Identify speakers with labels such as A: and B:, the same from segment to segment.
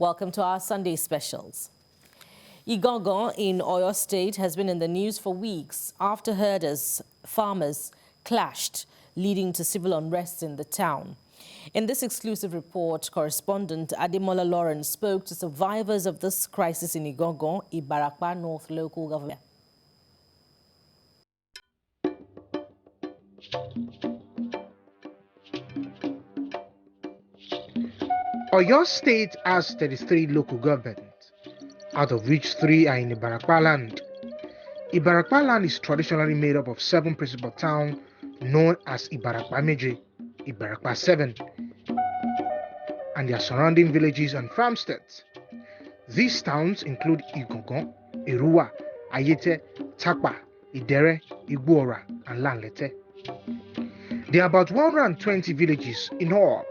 A: Welcome to our Sunday specials. Igangan in Oyo State has been in the news for weeks after farmers clashed, leading to civil unrest in the town. In this exclusive report, Correspondent Ademola Lawrence spoke to survivors of this crisis in Igangan, Ibarapa North Local Government.
B: Oyo State has 33 local governments, out of which 3 are in Ibarapa land. Ibarapa land is traditionally made up of 7 principal towns known as Ibarapa Meje, Ibarapa 7, and their surrounding villages and farmsteads. These towns include Igangan, Irua, Ayete, Takpa, Idere, Igboho, and Lanlete. There are about 120 villages in all.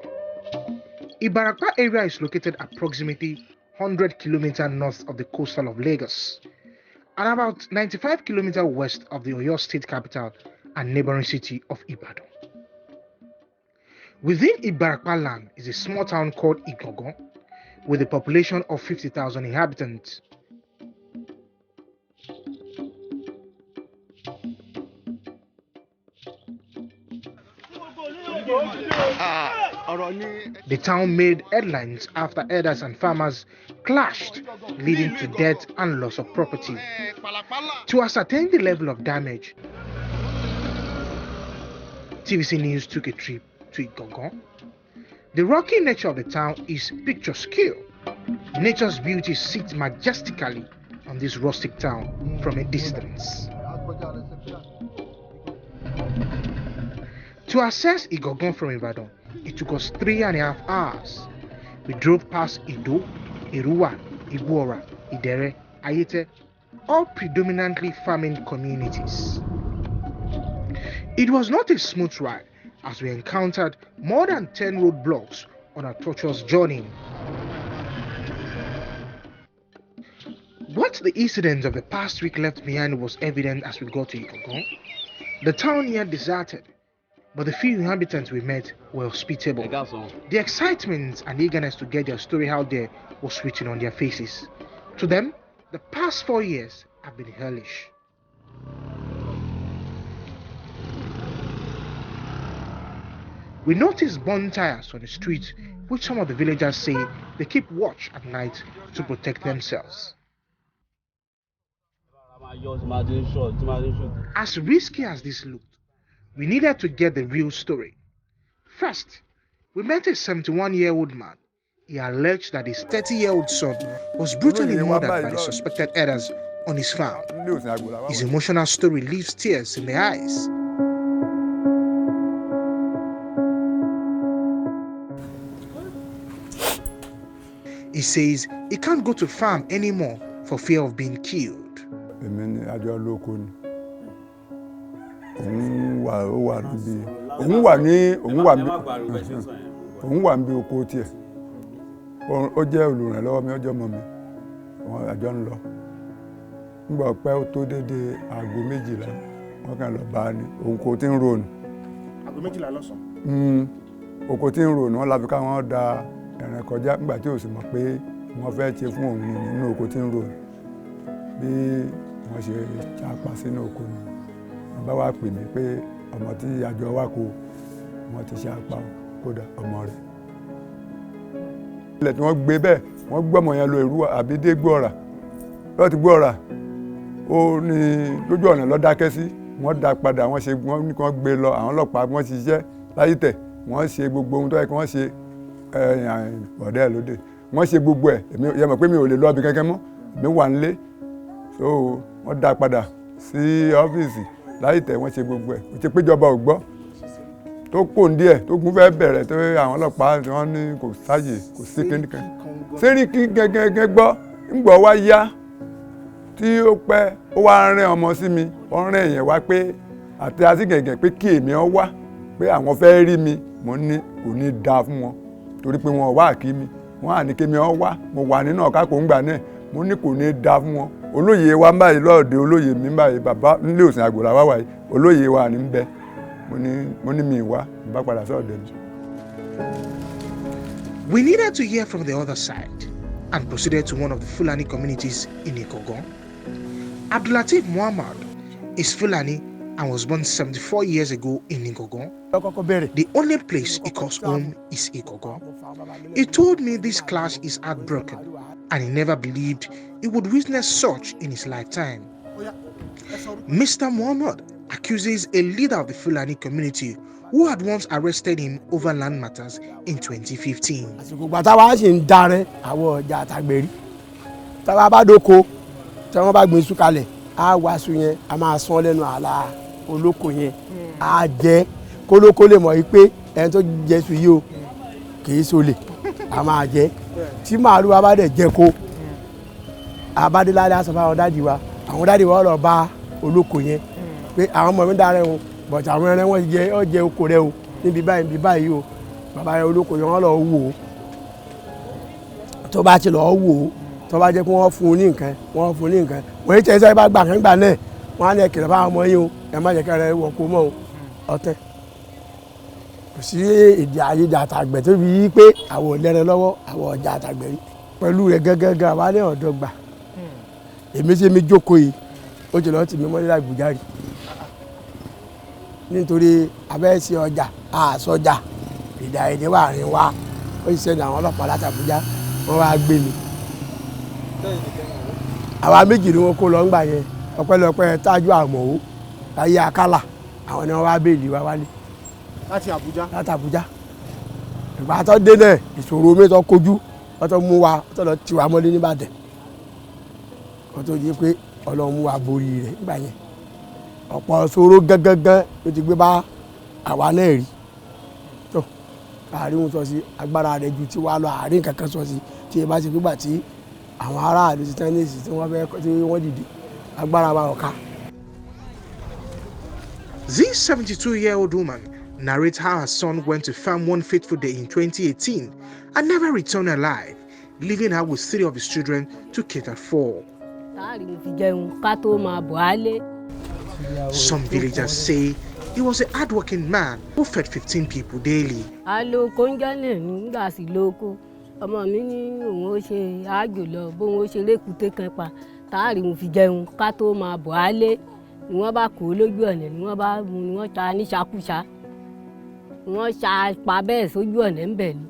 B: Ibarapa area is located approximately 100 kilometers north of the coastal of Lagos and about 95 kilometers west of the Oyo State capital and neighboring city of Ibadan. Within Ibarapa land is a small town called Igangan with a population of 50,000 inhabitants. The town made headlines after herders and farmers clashed, leading to death and loss of property. To ascertain the level of damage, TVC News took a trip to Igangan. The rocky nature of the town is picturesque. Nature's beauty sits majestically on this rustic town from a distance. To access Igangan from Ibadan, it took us 3.5 hours. We drove past Ido, Irua, Igboho, Idere, Ayete, all predominantly farming communities. It was not a smooth ride as we encountered more than 10 roadblocks on our tortuous journey. What the incidents of the past week left behind was evident as we got to Igangan. The town here deserted, but the few inhabitants we met were hospitable. The excitement and eagerness to get their story out there was written on their faces. To them, the past 4 years have been hellish. We noticed bonfires on the street, which some of the villagers say they keep watch at night to protect themselves. As risky as this looked, we needed to get the real story. First, we met a 71-year-old man. He alleged that his 30-year-old son was brutally murdered by the suspected herders on his farm. His emotional story leaves tears in the eyes. He says he can't go to farm anymore for fear of being killed.
C: Òun wà níbi oko tiẹ̀. Ó jẹ́ olùrànlọ́wọ́ mi, ó jẹ́ ọmọ mi. Wọ́n àjọ ń lọ. Nígbà pẹ́ ó tó dédé aago 12, wọ́n kàn lọ bá a ní. Oko tí ń rònú.
D: Aago 12 lọ́sàn-án.
C: Oko tí ń rònú, wọ́n láfi káwọn da ẹ̀rìn kọjá nígbà tí ò sì mọ̀ pé wọ́n fẹ́ ṣe fún òun nínú oko tí ń rònú. Bí wọ́n ṣe ṣàpá sínú oko ni. Wọ́n bá wá pè mí pé ọmọ tí àjọ wá kó wọ́n ti ṣe apá kódà ọmọ rẹ̀. Ilẹ̀ tí wọ́n gbé bẹ́ẹ̀, wọ́n gbọ́mọ yẹn lọ Èrúwà àbí dé Gbọ́ọ̀rà. Lọ́ọ̀ ti Gbọ́ọ̀rà, ó ní lójú ọ̀nà ló dákẹ́ sí. Wọ́n dá padà, wọ́n ní kí wọ́n gbé lọ, àwọn ọlọ́pàá wọ́n ti ṣiṣẹ́ láyé tẹ̀. Wọ́n ṣe gbogbo ohun tó yẹ kí wọ́n ṣe ọ̀dẹ́ lóde. Wọ́n ṣe gbogbo ẹ̀, èmi yẹ mọ̀ pé mi ò lè lọ ibi kankan mọ́, mi wà nílé. So wọ́n dá padà sí ọ́fíìsì láyé tẹ̀, wọ́n ṣe gbogbo ẹ̀. Ó ti péjọba ò gbọ́. Tó kò ń díẹ̀ tó gún fẹ́ bẹ̀rẹ̀ tó àwọn ọlọ́pàá tí wọ́n ní kò sáyè kò sí kíníkan. Sẹ́ríkì gẹ́gẹ́ gbọ́ ńgbọ́ wá yá tí ó pẹ́ ó wá rán ọmọ sí mi, ó rán èèyàn wá pé àti àtìgẹ̀gẹ̀ pé kí èmi ọ wá pé àwọn fẹ́ rí mi, mo ní kò ní dáa fún wọn torí pé wọn ò wá kí mi, wọ́n à ní kí mi ọ wá, mo wà nínú ọ̀ká kò ń gbà náà, mo ní kò ní dáa fún wọn. Olóyè wa ń báyìí lọ́ọ̀dẹ olóyè mi ń báyìí bàbá nílé òsìn àgbòlá wá wáyé olóyè wa ní ń bẹ. Mo ní mi wá, bá padà sọ́ọ̀dẹ̀ mi.
B: We needed to hear from the other side. and proceeded to one of the Fulani communities in Igangan. Abdulateef Muhammad is Fulani and was born 74 years ago in Igangan. The only place he calls home is Igangan. He told me this clash is heartbroken and he never believed he would witness such in his lifetime. Mr. Muhammad accuses a leader of the Fulani community who had once arrested him over land matters in 2015.
E: Pé àwọn ọmọ mi dára wọn but àwọn ẹran wọn jẹ ọ jẹ oko rẹ o níbi báyìí o bàbá rẹ olóko yẹn wọn lọ wò ó tó bá ti lọ wò ó tó bá jẹ pé wọn fún un ní nǹkan wọn yìí tẹsán bá gbà kán gbà náà wọn á ní ẹkẹrẹ bá ọmọ yín o ẹ má jẹ kẹrẹ wọ kó mọ o ọtẹ kò sí èdè àyèdè àtàgbẹ̀ tó fi yí pé àwọn ọlẹ́rẹ̀ lọ́wọ́ àwọn ọjà àtàgbẹ̀ rí pẹ̀lú rẹ̀ gángan wà ní ọ̀dọ́ gbà èmi ṣe mi jókòó yìí ó ti lọ́ọ́ tì mí mọ́lẹ́ Àbújá rí nítorí abẹ́ẹ̀sì ọjà àsọjà ìdá èdè wà rìn wá ó sì sẹ́ni àwọn ọlọ́pàá láti Àbújá wọ́n wá gbé mi. àwa méjì ni wọ́n kó lọ ńgbà yẹn ọpẹ́lọpẹ́ Tájú Àmọ̀wó láyé Akálà àwọn ni wọ́n wá béèlì wá wálé.
D: láti Àbújá.
E: láti Àbújá ìgbà tó dé náà ìṣòro mi tó kojú wọ́n tó mú wa wọ́n tó lọ tì wá mọ́lé nìbàdàn wọ́n tó di pé Ọlọ́run mú wa borí rẹ̀ nígbà yẹn ọ̀pọ̀ ṣòro gángan ló ti gbé bá àwa náà rí tó àárín wọn sọ sí agbára rẹ̀ ju tiwa lọ àárín kankan sọ sí tí ẹ bá ti gbígbà tí àwọn aráàlú ti tẹ́nísì tí wọ́n dìde agbára wa ọ̀ka.
B: This 72-year-old woman narrates how her son went to farm one fateful day in 2018 and never returned alive, leaving her with 3 of his children to cater for. Some villagers say he was a hardworking man who fed 15 people daily.
F: Ọmọ mi ní òun ó ṣe àjò lọ bóun ó ṣe lékùté kan pa táàrí mo fi jẹun ká tó máa bọ̀ á lé ni wọ́n bá kó lójú ọ̀nà ni wọ́n bá mú ni wọ́n ta ní ṣakúṣa wọ́n ṣa pa bẹ́ẹ̀ sójú ọ̀nà ń bẹ̀ ni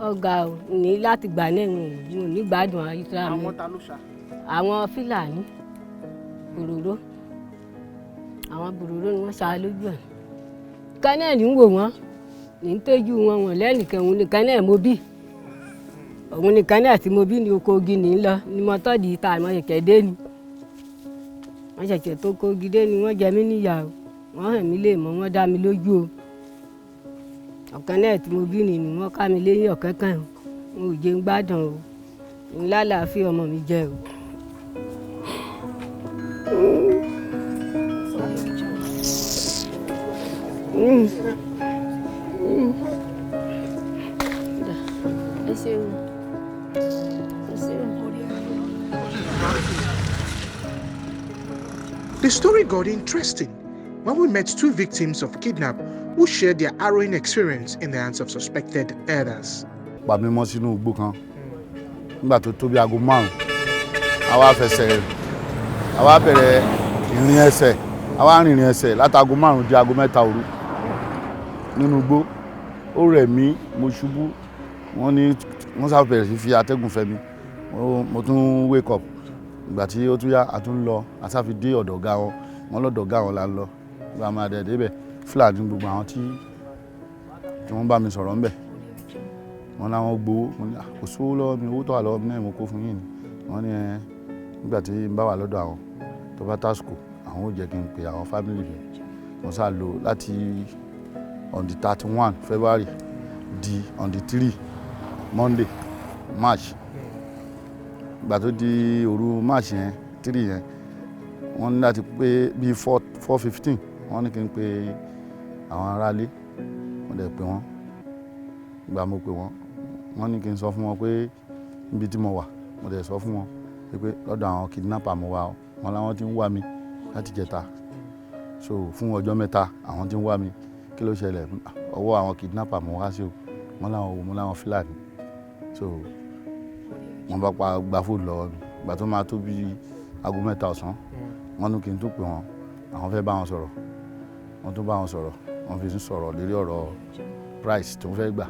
F: ọ̀gá ò ní láti gbà náà wọn ò ní gbádùn àyíká mi.
D: Àwọn ta ló ṣá?
F: Àwọn Fúlàní bòròró àwọn bòròró ni wọ́n ṣa lójú ọ̀nà kánẹ́ ní ń wò wọ́n ní tẹ́jú wọn lẹ́nìkan òun nìkan náà mo bí òun nìkan náà tí mo bí ní oko ogi ní lọ ní mọ́tọ́ di ìta àmọ́ ìkẹ́ dé ni wọ́n ṣẹ̀ṣẹ̀ tó kogi dé ni wọ́n jẹ mí níyà o wọ́n hàn mí lè mọ́ wọ́n dá mi lójú o ọ̀kan náà tí mo bí ni wọ́n ká mi léyìn ọ̀kan kan o wọn ò jẹ́ ń gbádùn o ń lálàáfíà ọmọ mi jẹ o.
B: The story got interesting when we met 2 victims of kidnap who shared their harrowing experience in the hands of suspected herders.
G: Pa mí mọ́ sínú igbó kan nígbà tó tó bí aago 5 àwa fẹsẹ̀ àwa bẹ̀rẹ̀ ìrìn ẹsẹ̀ àwa rìnrìn ẹsẹ̀ láti aago 5 di aago 3 òru nínú igbó ó rẹ̀ mí mo ṣubú wọ́n sá bẹ̀rẹ̀ sí fi atẹ́gùn fẹ́ mi mo tún wake up ìgbà tí ó tún yá a tún lọ àsáfi dé ọ̀dọ̀ ọ̀gá wọn lọ́dọ̀ ọ̀gá wọn la ń lọ ìgbà máa dẹ̀ débẹ̀ Fúlàní gbogbo àwọn tí wọ́n bá mi sọ̀rọ̀ ńbẹ̀ wọ́n láwọn gbowó kò sówó lọ́wọ́ mi owó tó wà lọ́wọ́ mi náà mo kó fún yín ni wọ́n ní nígbà tí n bá wà lọ́dọ̀ àwọn tó bá tásìkò àwọn ò jẹ́ kí n pe àwọn fámìlì mi wọ́n sá lò láti on the 31 February di on the 3 Monday March ìgbà tó di òru March yẹn 3 yẹn wọ́n ní láti pé bíi 4:15 wọ́n ní kí n pe àwọn aráalé wọ́n dẹ̀ pè wọ́n ìgbà mo pè wọ́n ní kí n sọ fún wọn pé níbi tí mo wà mo dẹ̀ sọ fún wọn pé lọ́dọ̀ àwọn kidnapper mo wà wọn láwọn ti ń wá mi láti jẹta so fún ọjọ́ 3 àwọn ti ń wá mi kí ló ṣẹlẹ̀ ọwọ́ àwọn kidnapper mo wá sí o wọ́n láwọn Fúlàní so wọ́n bá pa gba fóònù lọ́wọ́ mi ìgbà tó máa tó bí aago 3 ọ̀sán wọ́n ní kí n tún pè wọ́n àwọn fẹ́ bá wọn sọ̀rọ̀ wọ́n tún bá wọn sọ̀rọ̀ wọ́n fi sọ̀rọ̀ lérí ọ̀rọ̀ price tó ń fẹ́ gbà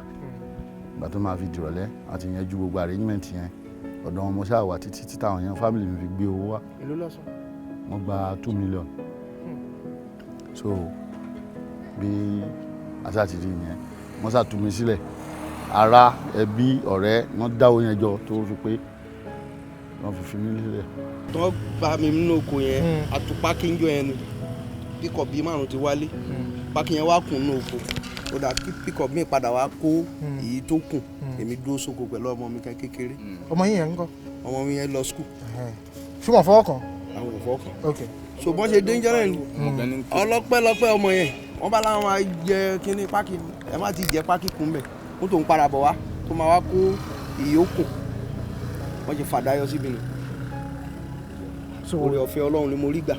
G: ìgbà tó máa fi dìrọ̀lẹ́ àti yanjú gbogbo arrangement yẹn ọ̀dọ̀ wọn mo ṣáà wà títí táwọn yẹn family mi fi gbé owó wá.
D: èló ló sọ?
G: wọ́n gba 2 million. so bí aṣáàtìrí yẹn wọ́n ṣàtú mi sílẹ̀ ará ẹbí ọ̀rẹ́ wọ́n dáwọ́ yẹn jọ tó fi pé wọ́n fi mí sílẹ̀.
H: tó bá mi nínú oko yẹn àtúpá kí n jọ yẹn ni píkọ̀ bíi 5 ti wálé pákí yẹn wá kùn nínú oko ó dà kí píkọ̀ mi padà wá kó èyí tó kùn èmi dúró sóko pẹ̀lú ọmọ mi kékeré.
B: ọmọ yín yẹn ń kọ́?
H: ọmọ mi yẹn lọ skul.
B: ṣé wọ́n fọwọ́ kàn?
H: àwọn ò fọwọ́ kàn.
B: ok.
H: so bọ́n ṣe dénjọ́ náà ni ọlọ́pẹ́ ọmọ yẹn wọ́n bá láwọn máa jẹ kínní pákí ẹ má ti jẹ pákí kún bẹ̀ kó tó ń padà bọ̀ wá tó máa wá kó ìyókù wọ́n ṣe fàdáyọ síbi nù. oore ọ̀fẹ́ Ọlọ́run ni mo rí gbà.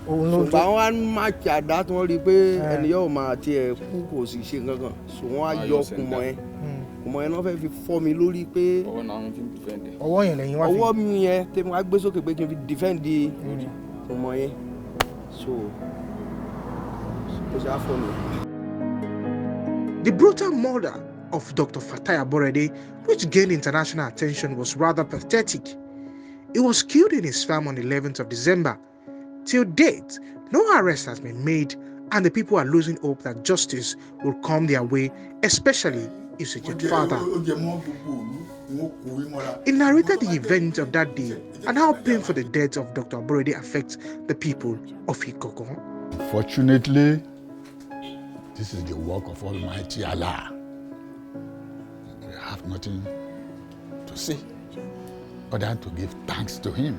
H: ṣùgbọ́n àwọn á máa kí àdá tí wọ́n rí i pé ẹni yóò máa tiẹ̀ kú kò sì ṣe gangan so wọ́n á yọ kùmọ̀ yẹn kùmọ̀ yẹn náà fẹ́ fi fọ́ mi lórí pé
B: ọwọ́ yẹn lẹ́yìn wá fi
H: ọwọ́ mi yẹn tèmi wá gbé sókè pé kí n fi dìfẹ́ǹdì kùmọ̀ yẹn so kò sí àfọ̀ mi.
B: The brutal murder of Dr. Fatai Aborode, which gained international attention, was rather pathetic. He was killed in his farm on the 11th of December. Till date, no arrest has been made, and the people are losing hope that justice will come their way, especially his aged father. He narrated the events of that day and how painful the death of Dr. Aborode affects the people of Igangan.
I: Fortunately, this is the work of Almighty Allah. We have nothing to say other than to give thanks to Him.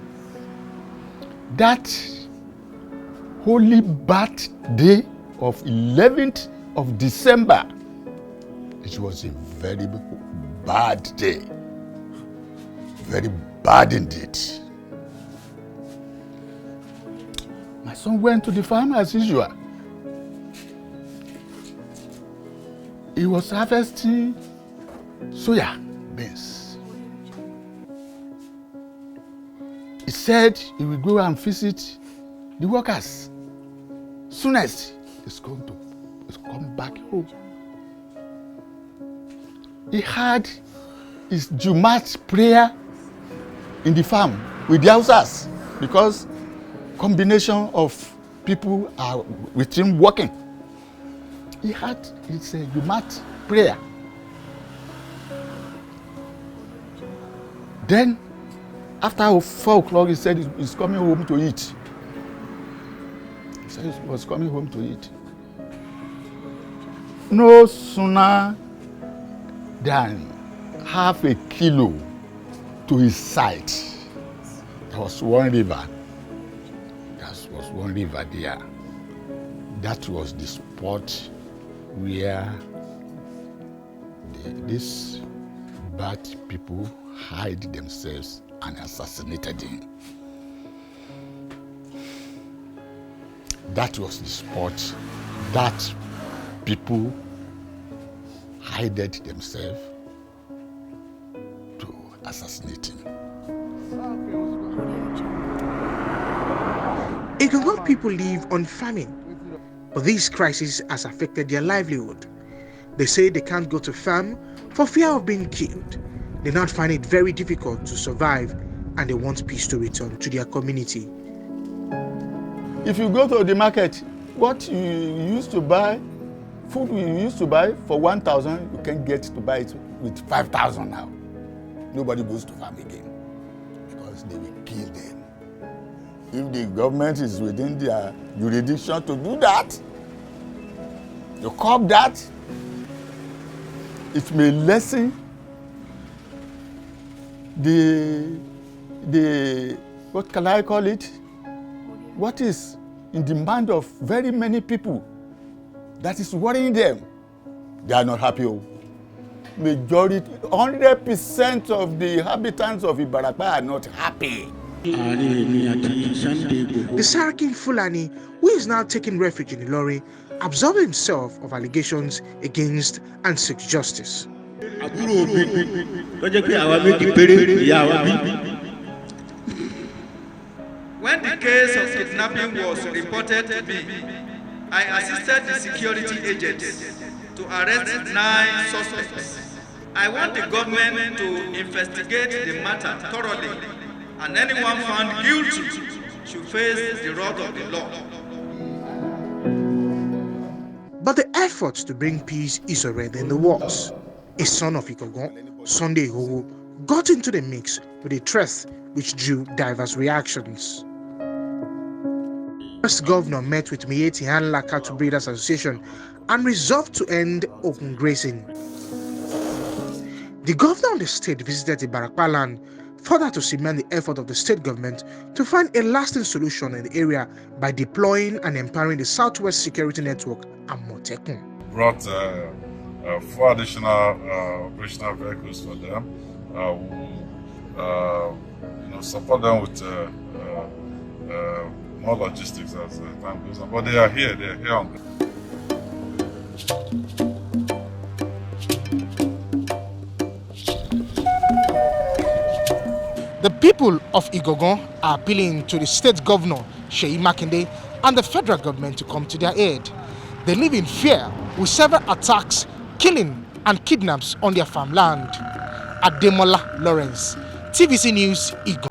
I: That holy birthday of 11th of December, it was a very bad day. Very bad indeed. My son went to the farm as usual. He was harvesting soya beans. He said he will go and visit the workers. Soonest he's going to come back home. He had his Jumat prayer in the farm with the houses because combination of people are with him working. He had his Jumat prayer. Then, after 4 o'clock, he said he's coming home to eat. He said he was coming home to eat. No sooner than half a kilo to his side, there was one river. There was one river there. That was the spot where these bad people hide themselves and assassinated him. That was the spot that people hided themselves to assassinate him.
B: Igangan people live on famine, but this crisis has affected their livelihood. They say they can't go to farm for fear of being killed. They now find it very difficult to survive, and they want peace to return to their community.
C: If you go to the market, what you used to buy, food you used to buy for 1,000, you can get to buy it with 5,000 now. Nobody goes to farm again because they will kill them. If the government is within their jurisdiction to do that, to curb that, it may lessen the what can I call it? What is in demand of very many people that is worrying them. They are not happy. Majority, 100% of the inhabitants of Ibarapa are not happy.
B: The Sarakin Fulani, who is now taking refuge in Ilori, absolved himself of allegations against and seeks justice.
J: When the case of kidnapping was reported to me, I assisted the security agents to arrest 9 suspects. I want the government to investigate the matter thoroughly, and anyone found guilty should face the wrath of the law.
B: But the efforts to bring peace is already in the works. A son of Igangan, Sunday Igboho, got into the mix with a threat which drew diverse reactions. First governor met with Miyetti and Cattle Breeders Association and resolved to end open grazing. The governor of the state visited Ibarapa land further to cement the effort of the state government to find a lasting solution in the area by deploying and empowering the Southwest Security Network and Motekun.
K: Brought 4 additional operational vehicles for them. We'll support them with more logistics as time goes on. But they are here on the
B: The people of Igangan are appealing to the state governor, Seyi Makinde, and the federal government to come to their aid. They live in fear with several attacks, killing, and kidnaps on their farmland. Ademola Lawrence, TVC News, Igangan.